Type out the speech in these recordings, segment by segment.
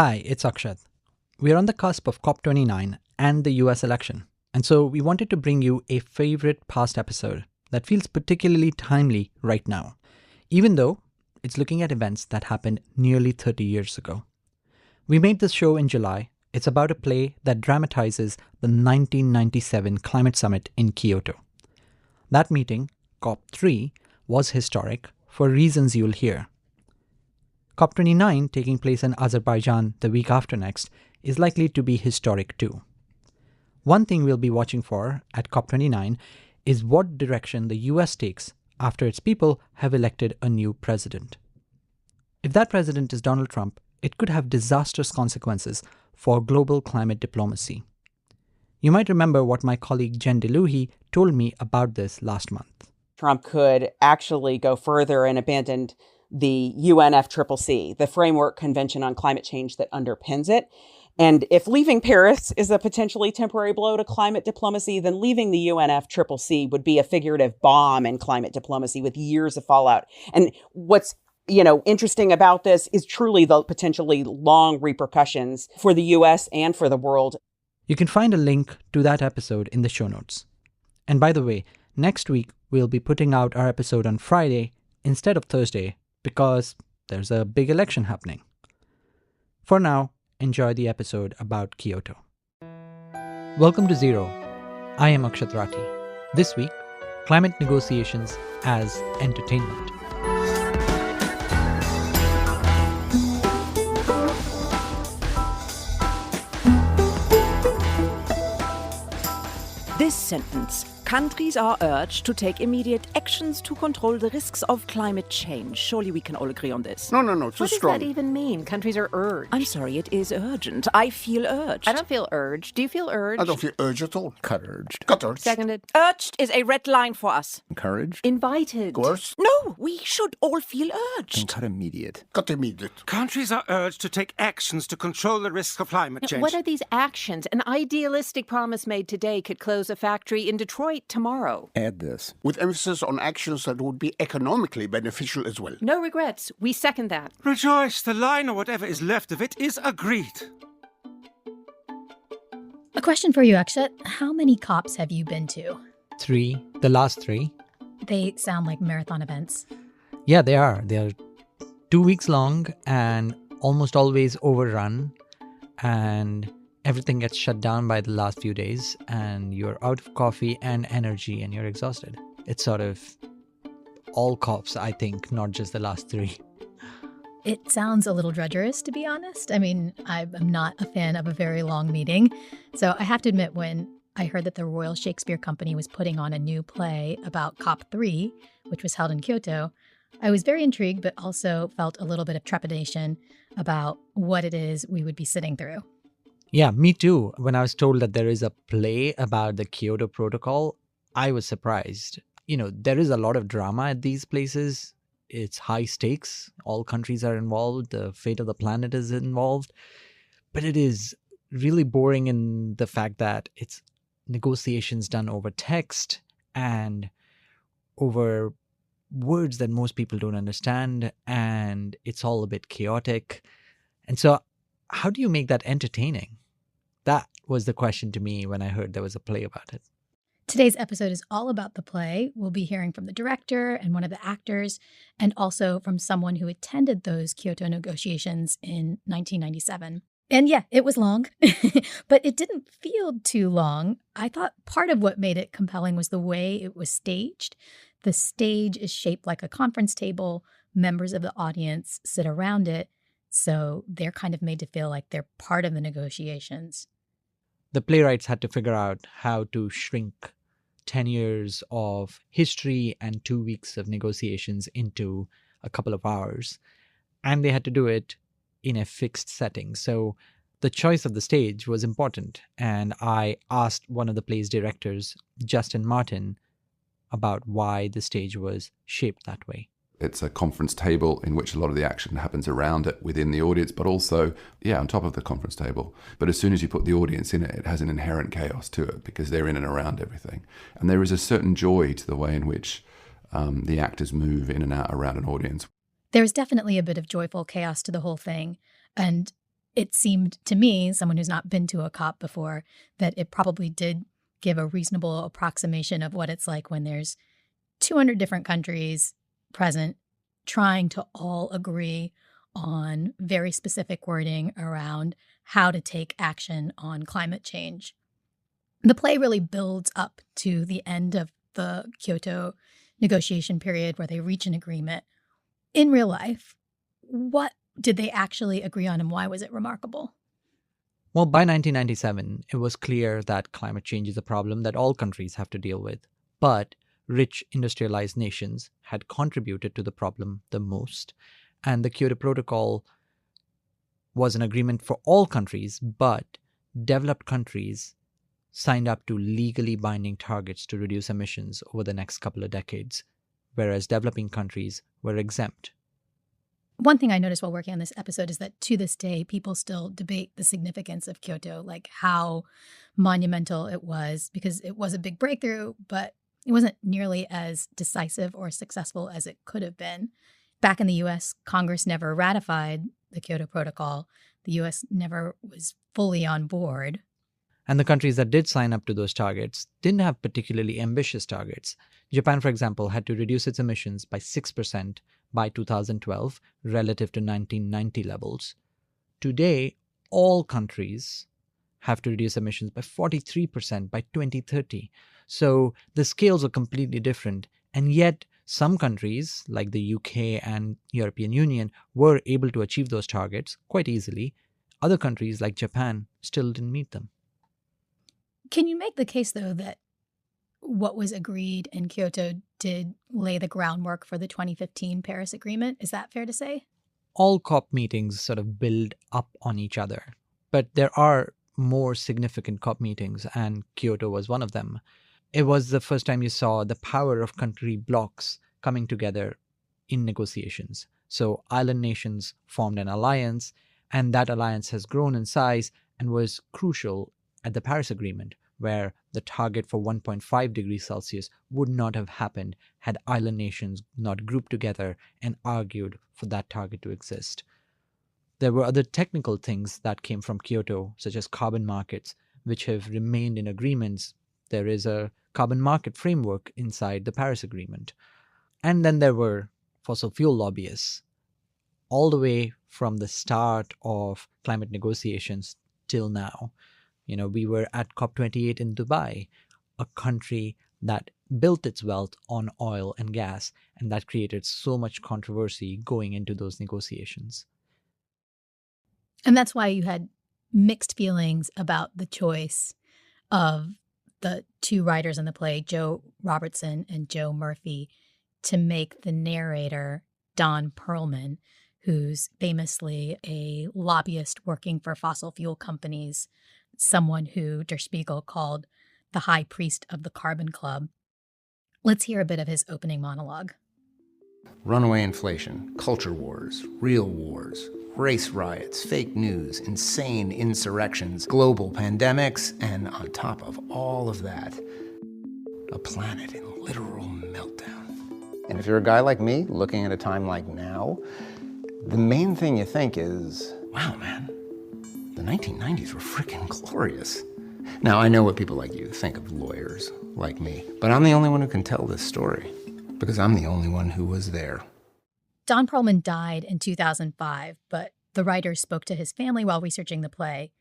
Hi, it's Akshat. We're on the cusp of COP29 and the US election, and so we wanted to bring you a favorite past episode that feels particularly timely right now, even though it's looking at events that happened nearly 30 years ago. We made this show in July. It's about a play that dramatizes the 1997 climate summit in Kyoto. That meeting, COP3, was historic for reasons you'll hear. COP29, taking place in Azerbaijan the week after next, is likely to be historic too. One thing we'll be watching for at COP29 is what direction the US takes after its people have elected a new president. If that president is Donald Trump, it could have disastrous consequences for global climate diplomacy. You might remember what my colleague Jen DeLuhy told me about this last month. Trump could actually go further and abandon the UNFCCC, the Framework Convention on Climate Change that underpins it. And if leaving Paris is a potentially temporary blow to climate diplomacy, then leaving the UNFCCC would be a figurative bomb in climate diplomacy with years of fallout. And what's interesting about this is truly the potentially long repercussions for the US and for the world. You can find a link to that episode in the show notes. And by the way, next week we'll be putting out our episode on Friday instead of Thursday because there's a big election happening. For now, enjoy the episode about Kyoto. Welcome to Zero. I am Akshat Rathi. This week, climate negotiations as entertainment. This sentence. Countries are urged to take immediate actions to control the risks of climate change. Surely we can all agree on this. No, too What strong. does that even mean? Countries are urged. I'm sorry, it is urgent. I feel urged. I don't feel urged. Do you feel urged? I don't feel urged at all. Cut urged. Cut urged. Seconded. Urged is a red line for us. Encouraged. Invited. Coerced. No, we should all feel And urged. cut immediate. Cut immediate. Countries are urged to take actions to control the risks of climate change. What are these actions? An idealistic promise made today could close a factory in Detroit tomorrow. Add this. With emphasis on actions that would be economically beneficial as well. No regrets. We second that. Rejoice, the line or whatever is left of it is agreed. A question for you, Akshat. How many COPs have you been to? 3, the last 3. They sound like marathon events. Yeah, they are. They are 2 weeks long and almost always overrun. And everything gets shut down by the last few days and you're out of coffee and energy and you're exhausted. It's sort of all COPs, I think, not just the last 3. It sounds a little drudgerous, to be honest. I mean, I'm not a fan of a very long meeting. So I have to admit, when I heard that the Royal Shakespeare Company was putting on a new play about COP3, which was held in Kyoto, I was very intrigued, but also felt a little bit of trepidation about what it is we would be sitting through. Yeah, me too. When I was told that there is a play about the Kyoto Protocol, I was surprised. There is a lot of drama at these places. It's high stakes. All countries are involved. The fate of the planet is involved. But it is really boring in the fact that it's negotiations done over text and over words that most people don't understand. And it's all a bit chaotic. And so how do you make that entertaining? That was the question to me when I heard there was a play about it. Today's episode is all about the play. We'll be hearing from the director and one of the actors, and also from someone who attended those Kyoto negotiations in 1997. And yeah, it was long, but it didn't feel too long. I thought part of what made it compelling was the way it was staged. The stage is shaped like a conference table. Members of the audience sit around it. So they're kind of made to feel like they're part of the negotiations. The playwrights had to figure out how to shrink 10 years of history and 2 weeks of negotiations into a couple of hours. And they had to do it in a fixed setting. So the choice of the stage was important. And I asked one of the play's directors, Justin Martin, about why the stage was shaped that way. It's a conference table in which a lot of the action happens around it within the audience, but also, on top of the conference table. But as soon as you put the audience in it, it has an inherent chaos to it because they're in and around everything. And there is a certain joy to the way in which the actors move in and out around an audience. There's definitely a bit of joyful chaos to the whole thing. And it seemed to me, someone who's not been to a COP before, that it probably did give a reasonable approximation of what it's like when there's 200 different countries present trying to all agree on very specific wording around how to take action on climate change. The play really builds up to the end of the Kyoto negotiation period where they reach an agreement. In real life, what did they actually agree on and why was it remarkable? Well, by 1997, it was clear that climate change is a problem that all countries have to deal with. But rich industrialized nations had contributed to the problem the most. And the Kyoto Protocol was an agreement for all countries, but developed countries signed up to legally binding targets to reduce emissions over the next couple of decades, whereas developing countries were exempt. One thing I noticed while working on this episode is that to this day, people still debate the significance of Kyoto, like how monumental it was, because it was a big breakthrough, but it wasn't nearly as decisive or successful as it could have been. Back in the US, Congress never ratified the Kyoto Protocol. The US never was fully on board. And the countries that did sign up to those targets didn't have particularly ambitious targets. Japan, for example, had to reduce its emissions by 6% by 2012 relative to 1990 levels. Today, all countries have to reduce emissions by 43% by 2030. So the scales are completely different. And yet, some countries, like the UK and European Union, were able to achieve those targets quite easily. Other countries, like Japan, still didn't meet them. Can you make the case, though, that what was agreed in Kyoto did lay the groundwork for the 2015 Paris Agreement? Is that fair to say? All COP meetings sort of build up on each other, but there are more significant COP meetings, and Kyoto was one of them. It was the first time you saw the power of country blocs coming together in negotiations. So island nations formed an alliance, and that alliance has grown in size and was crucial at the Paris Agreement, where the target for 1.5 degrees Celsius would not have happened had island nations not grouped together and argued for that target to exist. There were other technical things that came from Kyoto, such as carbon markets, which have remained in agreements. There is a carbon market framework inside the Paris Agreement. And then there were fossil fuel lobbyists. All the way from the start of climate negotiations till now. We were at COP28 in Dubai, a country that built its wealth on oil and gas, and that created so much controversy going into those negotiations. And that's why you had mixed feelings about the choice of the two writers in the play, Joe Robertson and Joe Murphy, to make the narrator Don Pearlman, who's famously a lobbyist working for fossil fuel companies, someone who Der Speigel called the high priest of the Carbon Club. Let's hear a bit of his opening monologue. Runaway inflation, culture wars, real wars, race riots, fake news, insane insurrections, global pandemics, and on top of all of that, a planet in literal meltdown. And if you're a guy like me, looking at a time like now, the main thing you think is, wow, man, the 1990s were freaking glorious. Now, I know what people like you think of lawyers like me, but I'm the only one who can tell this story because I'm the only one who was there. Don Pearlman died in 2005, but the writers spoke to his family while researching the play.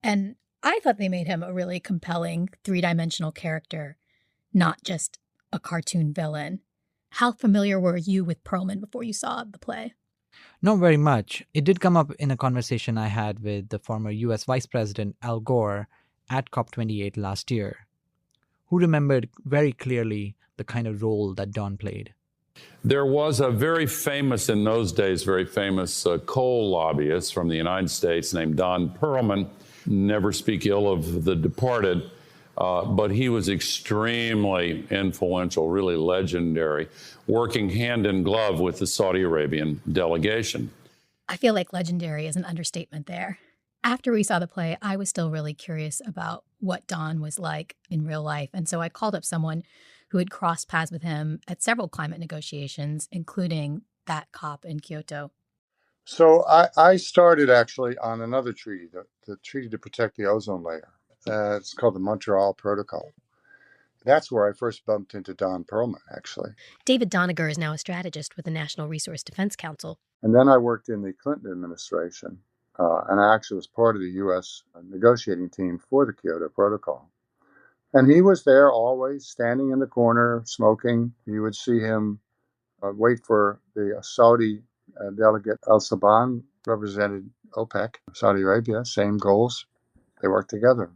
And I thought they made him a really compelling three-dimensional character, not just a cartoon villain. How familiar were you with Pearlman before you saw the play? Not very much. It did come up in a conversation I had with the former US Vice President Al Gore at COP28 last year, who remembered very clearly the kind of role that Don played. There was a very famous, in those days, very famous coal lobbyist from the United States named Don Pearlman. Never speak ill of the departed, but he was extremely influential, really legendary, working hand in glove with the Saudi Arabian delegation. I feel like legendary is an understatement there. After we saw the play, I was still really curious about what Don was like in real life. And so I called up someone who had crossed paths with him at several climate negotiations, including that COP in Kyoto. So I started actually on another treaty, the treaty to protect the ozone layer. It's called the Montreal Protocol. That's where I first bumped into Don Pearlman, actually. David Doniger is now a strategist with the National Resource Defense Council. And then I worked in the Clinton administration, and I actually was part of the U.S. negotiating team for the Kyoto Protocol. And he was there always, standing in the corner, smoking. You would see him wait for the Saudi delegate Al-Saban, represented OPEC, Saudi Arabia, same goals. They work together.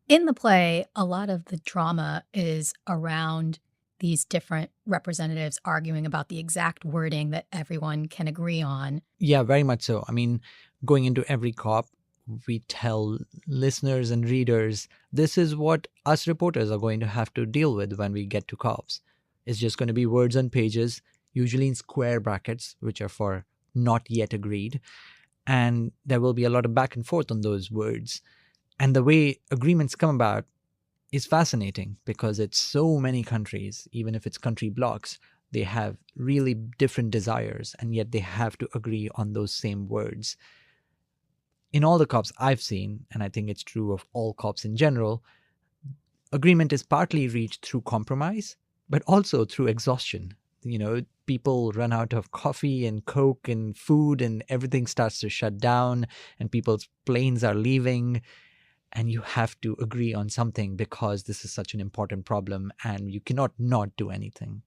In the play, a lot of the drama is around these different representatives arguing about the exact wording that everyone can agree on. Yeah, very much so. I mean, going into every COP, we tell listeners and readers, this is what us reporters are going to have to deal with when we get to COPs. It's just going to be words on pages, usually in square brackets, which are for not yet agreed. And there will be a lot of back and forth on those words. And the way agreements come about is fascinating because it's so many countries, even if it's country blocks, they have really different desires, and yet they have to agree on those same words. In all the COPs I've seen, and I think it's true of all COPs in general, agreement is partly reached through compromise, but also through exhaustion. You know, people run out of coffee and Coke and food, and everything starts to shut down, and people's planes are leaving. And you have to agree on something because this is such an important problem and you cannot not do anything.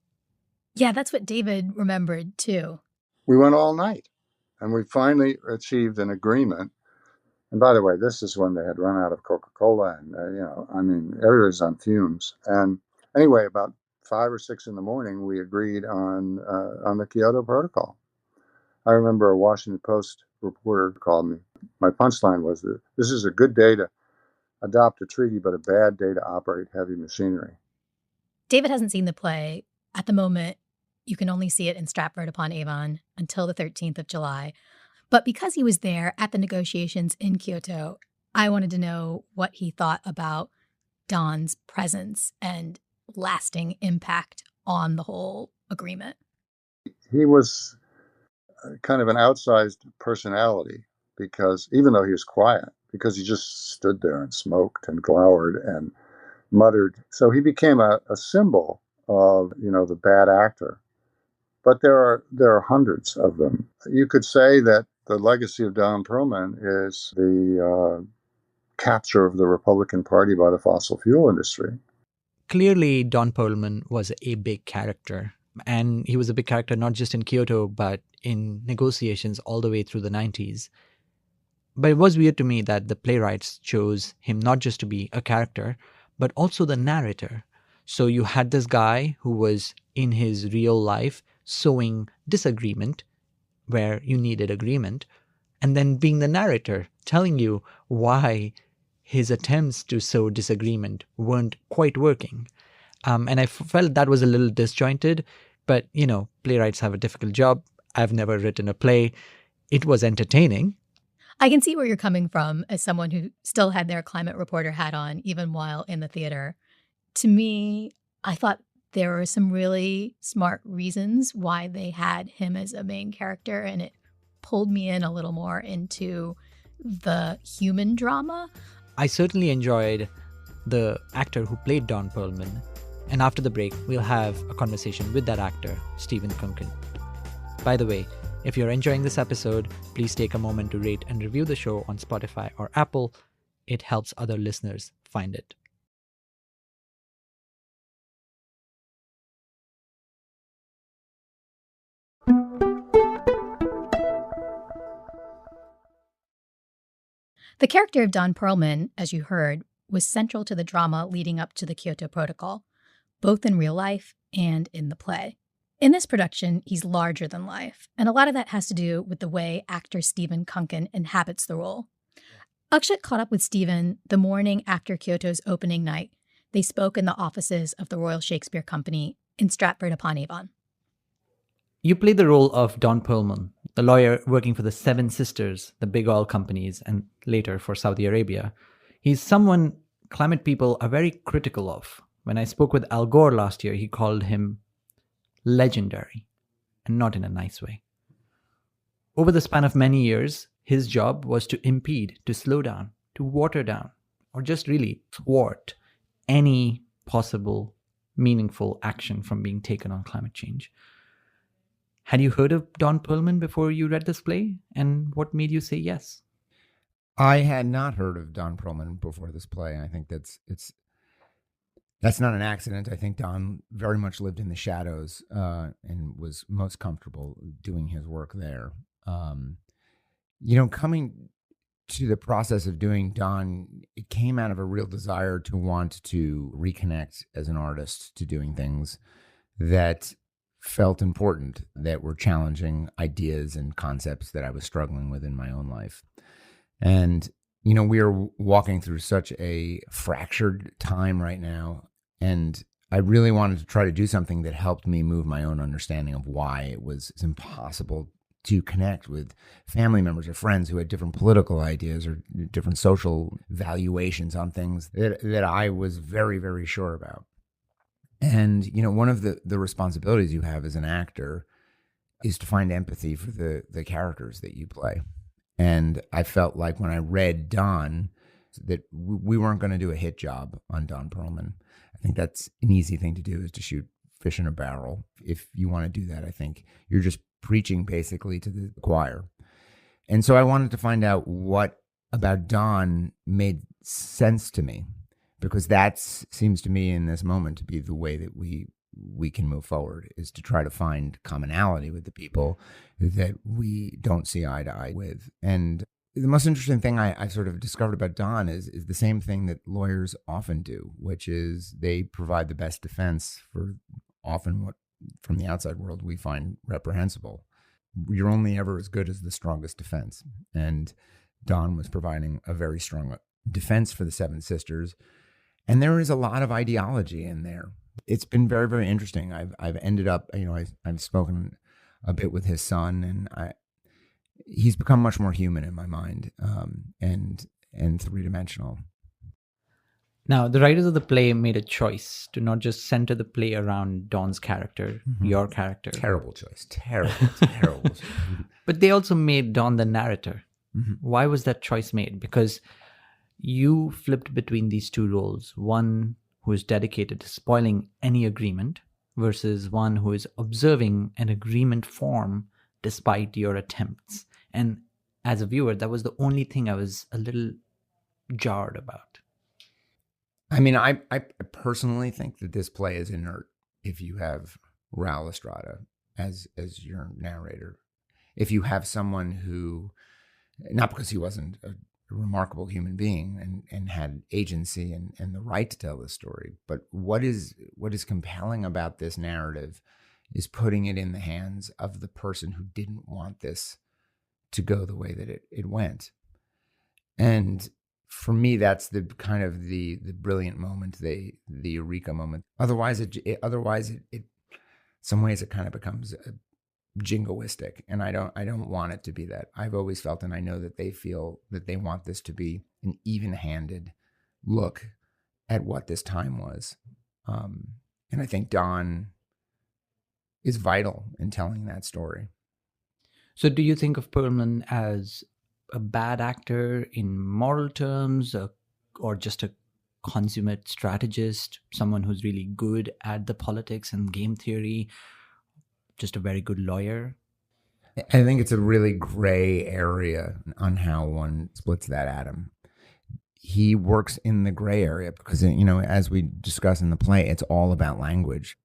Yeah, that's what David remembered too. We went all night and we finally achieved an agreement. And by the way, this is when they had run out of Coca-Cola and, everybody's on fumes. And anyway, about 5 or 6 in the morning, we agreed on the Kyoto Protocol. I remember a Washington Post reporter called me. My punchline was that this is a good day to adopt a treaty, but a bad day to operate heavy machinery. David hasn't seen the play. At the moment, you can only see it in Stratford-upon-Avon until the 13th of July. But because he was there at the negotiations in Kyoto, I wanted to know what he thought about Don's presence and lasting impact on the whole agreement. He was kind of an outsized personality because even though he was quiet, because he just stood there and smoked and glowered and muttered. So he became a symbol of, the bad actor. But there are hundreds of them. You could say that the legacy of Don Pearlman is the capture of the Republican Party by the fossil fuel industry. Clearly, Don Pearlman was a big character. And he was a big character not just in Kyoto, but in negotiations all the way through the 90s. But it was weird to me that the playwrights chose him not just to be a character, but also the narrator. So you had this guy who was in his real life sowing disagreement where you needed agreement, and then being the narrator, telling you why his attempts to sow disagreement weren't quite working. And I felt that was a little disjointed, but, playwrights have a difficult job. I've never written a play. It was entertaining. I can see where you're coming from as someone who still had their climate reporter hat on, even while in the theater. To me, I thought there were some really smart reasons why they had him as a main character, and it pulled me in a little more into the human drama. I certainly enjoyed the actor who played Don Pearlman. And after the break, we'll have a conversation with that actor, Stephen Kunken. By the way, if you're enjoying this episode, please take a moment to rate and review the show on Spotify or Apple. It helps other listeners find it. The character of Don Pearlman, as you heard, was central to the drama leading up to the Kyoto Protocol, both in real life and in the play. In this production, he's larger than life, and a lot of that has to do with the way actor Stephen Kunken inhabits the role. Akshat caught up with Stephen the morning after Kyoto's opening night. They spoke in the offices of the Royal Shakespeare Company in Stratford-upon-Avon. You played the role of Don Pearlman, the lawyer working for the Seven Sisters, the big oil companies, and later for Saudi Arabia. He's someone climate people are very critical of. When I spoke with Al Gore last year, he called him legendary, and not in a nice way. Over the span of many years, his job was to impede, to slow down, to water down, or just really thwart any possible meaningful action from being taken on climate change. Had you heard of Don Pearlman before you read this play? And what made you say yes? I had not heard of Don Pearlman before this play. I think that's not an accident. I think Don very much lived in the shadows and was most comfortable doing his work there. Coming to the process of doing Don, it came out of a real desire to want to reconnect as an artist to doing things that felt important, that were challenging ideas and concepts that I was struggling with in my own life. And, we are walking through such a fractured time right now. And I really wanted to try to do something that helped me move my own understanding of why it was impossible to connect with family members or friends who had different political ideas or different social valuations on things that I was very, very sure about. And, one of the responsibilities you have as an actor is to find empathy for the characters that you play. And I felt like when I read Don, that we weren't going to do a hit job on Don Pearlman. I think that's an easy thing to do, is to shoot fish in a barrel. If you want to do that, I think you're just preaching basically to the choir. And so I wanted to find out what about Don made sense to me, because that seems to me in this moment to be the way that we can move forward, is to try to find commonality with the people that we don't see eye to eye with. And the most interesting thing I sort of discovered about Don is the same thing that lawyers often do, which is they provide the best defense for often what from the outside world we find reprehensible. You're only ever as good as the strongest defense. And Don was providing a very strong defense for the Seven Sisters. And there is a lot of ideology in there. It's been very, very interesting. I've ended up, I've spoken a bit with his son, and he's become much more human in my mind, and three-dimensional. Now, the writers of the play made a choice to not just center the play around Don's character, your character. Terrible choice. Terrible. But they also made Don the narrator. Why was that choice made? Because you flipped between these two roles. One who is dedicated to spoiling any agreement versus one who is observing an agreement form despite your attempts. And as a viewer, that was the only thing I was a little jarred about. I mean, I personally think that this play is inert if you have Raul Estrada as your narrator. If you have someone who, not because he wasn't a remarkable human being and had agency and the right to tell this story, but what is compelling about this narrative is putting it in the hands of the person who didn't want this to go the way that it went. And for me, that's the kind of the brilliant moment, the eureka moment. Otherwise, it some ways it kind of becomes jingoistic, and I don't want it to be that. I've always felt, and I know that they feel that they want this to be an even-handed look at what this time was. And I think Don is vital in telling that story. So do you think of Pearlman as a bad actor in moral terms, or just a consummate strategist, someone who's really good at the politics and game theory, just a very good lawyer? I think it's a really gray area on how one splits that atom. He works in the gray area because, as we discuss in the play, it's all about language.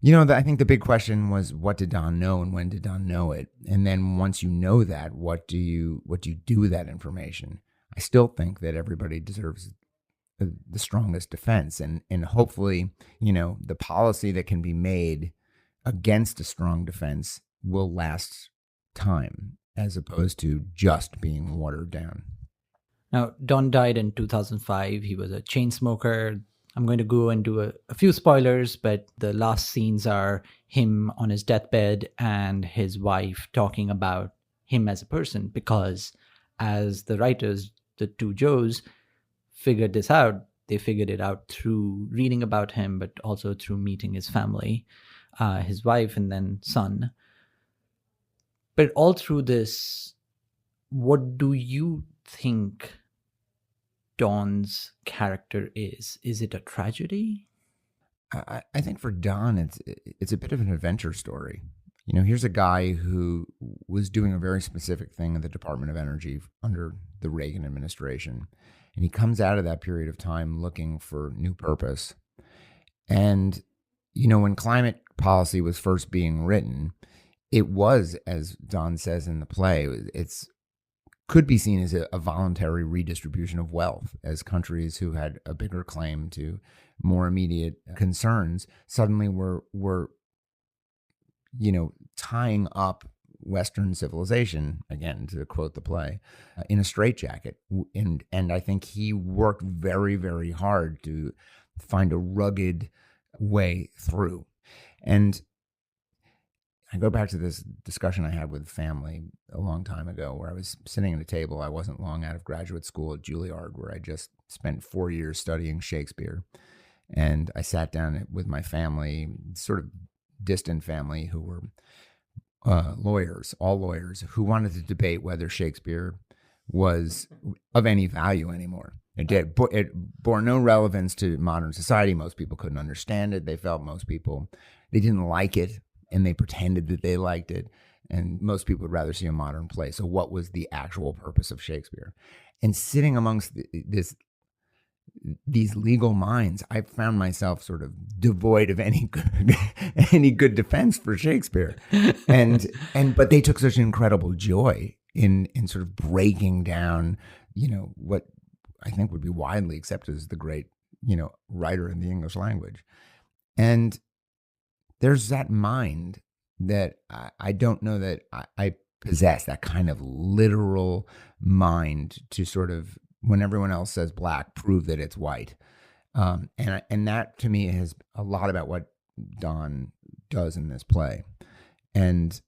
I think the big question was, what did Don know and when did Don know it? And then once you know that, what do you do with that information? I still think that everybody deserves the strongest defense, and hopefully, the policy that can be made against a strong defense will last time, as opposed to just being watered down. Now, Don died in 2005. He was a chain smoker. I'm going to go and do a few spoilers, but the last scenes are him on his deathbed and his wife talking about him as a person, because as the writers, the two Joes, figured this out, they figured it out through reading about him, but also through meeting his family, his wife and then son. But all through this, what do you think Don's character is? Is it a tragedy? I think for Don, it's a bit of an adventure story. Here's a guy who was doing a very specific thing in the Department of Energy under the Reagan administration. And he comes out of that period of time looking for new purpose. And, when climate policy was first being written, it was, as Don says in the play, it's could be seen as a voluntary redistribution of wealth, as countries who had a bigger claim to more immediate concerns suddenly were tying up Western civilization, again, to quote the play, in a straitjacket. And I think he worked very, very hard to find a rugged way through. And I go back to this discussion I had with family a long time ago, where I was sitting at a table. I wasn't long out of graduate school at Juilliard, where I just spent 4 years studying Shakespeare. And I sat down with my family, sort of distant family, who were lawyers, all lawyers, who wanted to debate whether Shakespeare was of any value anymore. It bore no relevance to modern society. Most people couldn't understand it. They felt they didn't like it, and they pretended that they liked it. And most people would rather see a modern play. So what was the actual purpose of Shakespeare? And sitting amongst these legal minds, I found myself sort of devoid of any good defense for Shakespeare. But they took such incredible joy in sort of breaking down, what I think would be widely accepted as the great, writer in the English language. And there's that mind that I don't know that I possess, that kind of literal mind to sort of, when everyone else says black, prove that it's white. And that to me is a lot about what Don does in this play. And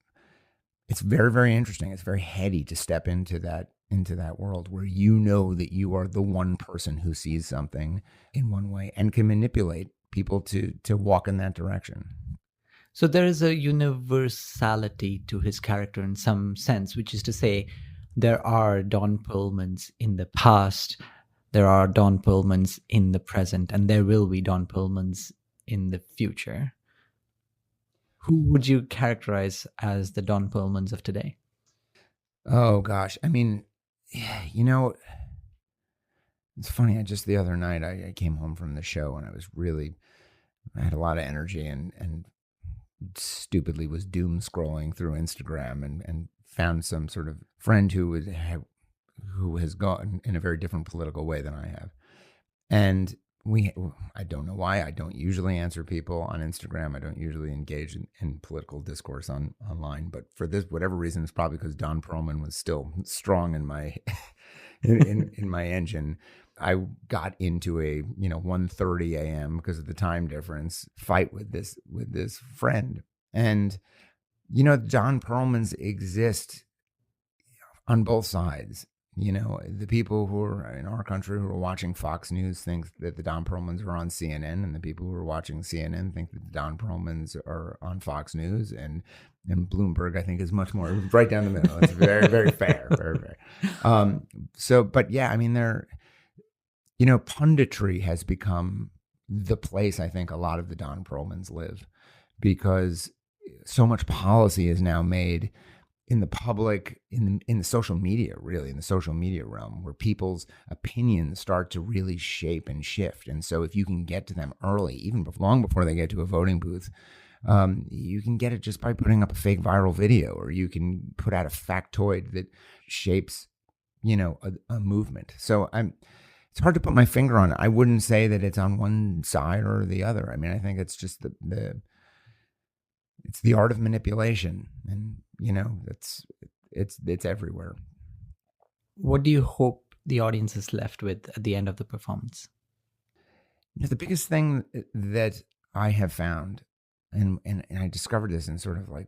it's very, very interesting. It's very heady to step into that world where that you are the one person who sees something in one way and can manipulate people to walk in that direction. So there is a universality to his character in some sense, which is to say, there are Don Pearlmans in the past, there are Don Pearlmans in the present, and there will be Don Pearlmans in the future. Who would you characterize as the Don Pearlmans of today? Oh, gosh. I mean, it's funny. Just the other night, I came home from the show and I had a lot of energy and stupidly was doom scrolling through Instagram and found some sort of friend who has gone in a very different political way than I have. And I don't know why. I don't usually answer people on Instagram. I don't usually engage in political discourse online. But for this, whatever reason, it's probably because Don Pearlman was still strong in my in my engine. I got into a 1:30 a.m. because of the time difference fight with this friend. And Don Pearlmans exist on both sides. The people who are in our country who are watching Fox News think that the Don Pearlmans are on CNN, and the people who are watching CNN think that the Don Pearlmans are on Fox News, and Bloomberg, I think, is much more right down the middle. It's very, very fair, very, very. But yeah, I mean, punditry has become the place I think a lot of the Don Pearlmans live, because so much policy is now made in the public, in the social media, really, in the social media realm, where people's opinions start to really shape and shift. And so if you can get to them early, even long before they get to a voting booth, you can get it just by putting up a fake viral video, or you can put out a factoid that shapes, a movement. So it's hard to put my finger on it. I wouldn't say that it's on one side or the other. I mean, I think it's just it's the art of manipulation, and it's everywhere. What do you hope the audience is left with at the end of the performance? The biggest thing that I have found, and I discovered this in sort of like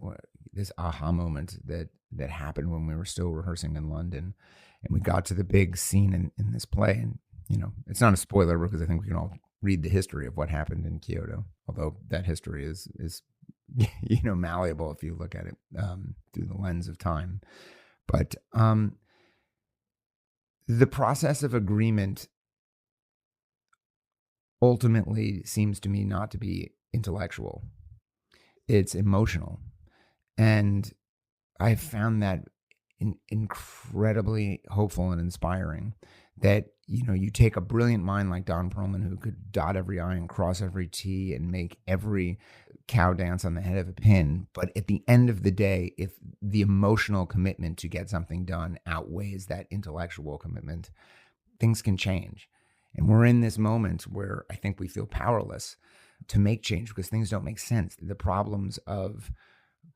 this aha moment that happened when we were still rehearsing in London, and we got to the big scene in this play. And it's not a spoiler because I think we can all read the history of what happened in Kyoto, although that history is malleable if you look at it through the lens of time. But the process of agreement ultimately seems to me not to be intellectual. It's emotional. And I've found that incredibly hopeful and inspiring, that, you take a brilliant mind like Don Pearlman, who could dot every I and cross every T and make every cow dance on the head of a pin. But at the end of the day, if the emotional commitment to get something done outweighs that intellectual commitment, things can change. And we're in this moment where I think we feel powerless to make change because things don't make sense. The problems of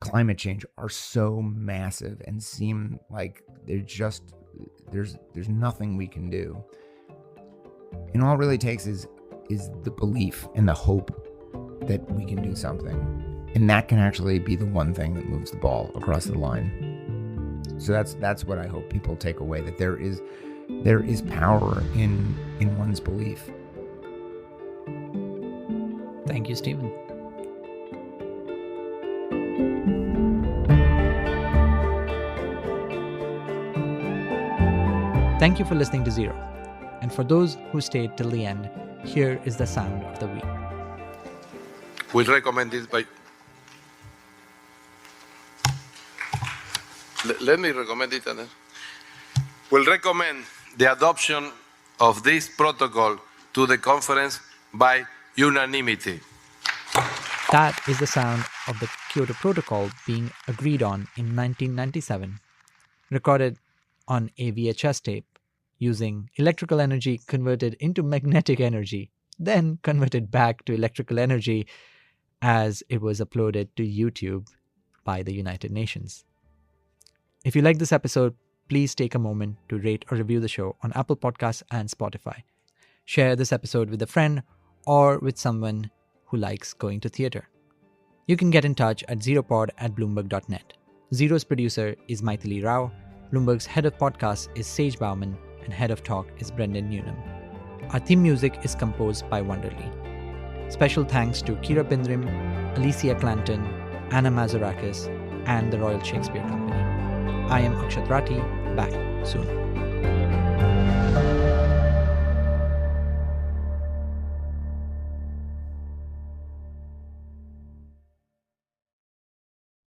climate change are so massive and seem like there's nothing we can do. And all it really takes is the belief and the hope that we can do something. And that can actually be the one thing that moves the ball across the line. So that's what I hope people take away, that there is power in one's belief. Thank you, Stephen. Thank you for listening to Zero. And for those who stayed till the end, here is the sound of the week. We'll recommend it by... Let me recommend it, Anna. We'll recommend the adoption of this protocol to the conference by unanimity. That is the sound of the Kyoto Protocol being agreed on in 1997, recorded on a VHS tape using electrical energy converted into magnetic energy, then converted back to electrical energy as it was uploaded to YouTube by the United Nations. If you like this episode, please take a moment to rate or review the show on Apple Podcasts and Spotify. Share this episode with a friend or with someone who likes going to theater. You can get in touch at zeropod@bloomberg.net. Zero's producer is Maithili Rao. Bloomberg's head of podcasts is Sage Bauman, and head of talk is Brendan Newnham. Our theme music is composed by Wonderly. Special thanks to Kira Bindrim, Alicia Clanton, Anna Mazurakis, and the Royal Shakespeare Company. I am Akshat Rathi, back soon.